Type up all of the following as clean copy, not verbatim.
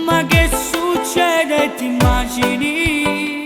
Ma che succede, ti immagini?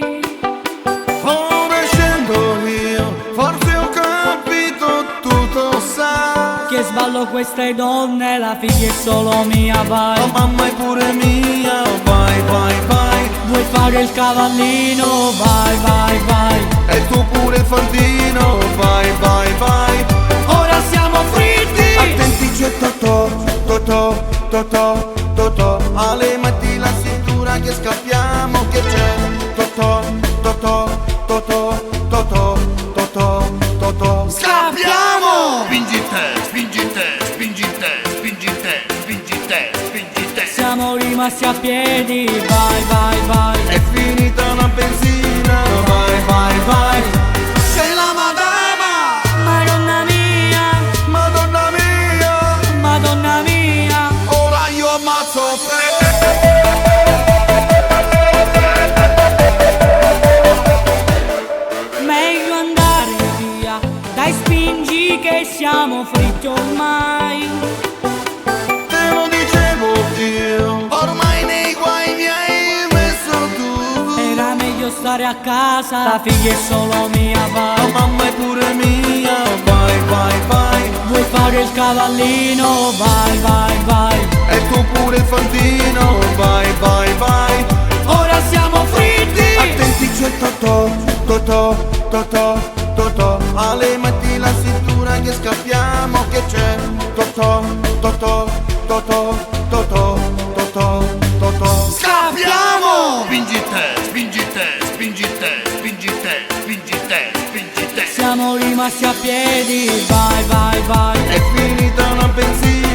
Ora scendo io, forse ho capito, tutto sai. Che sballo queste donne, la figlia è solo mia, vai. La mamma è pure mia, vai, vai, vai. Vuoi fare il cavallino, vai, vai, vai. E tu pure il fantino, vai, vai, vai. Ora siamo fritti. Attenti c'è Totò, Totò, Totò, Totò. Ale, metti la cintura che scappiamo, che c'è Totò, Totò, Totò, Totò, Totò, Totò. Scappiamo! Spingi te, spingi te, spingi te, spingi te, spingi te, spingi te. Siamo rimasti a piedi, vai, vai, vai. È finita la benzina, vai, vai, vai. Sei la madama, Madonna mia, Madonna mia. Madonna mia. Ora io ammazzo te. Meglio andare via, dai spingi che siamo fritti ormai. Te lo dicevo io, ormai nei guai mi hai messo tu. Era meglio stare a casa, la figlia è solo mia, La vai. mamma è pure mia, vai, vai, vai. Vuoi fare il cavallino, vai, vai, vai. E tu pure il fantino, vai, vai, vai. Ora siamo fritti. Attenti c'è Totò, Totò, Totò, Totò. Ale, metti la cintura che scappiamo, che c'è Totò, Totò, Totò, Totò, Totò, Totò. Scappiamo! Spingi te, spingi te, spingi te, spingi te, spingi te, spingi te. Siamo rimasti a piedi, vai, vai, vai. È finita la benzina.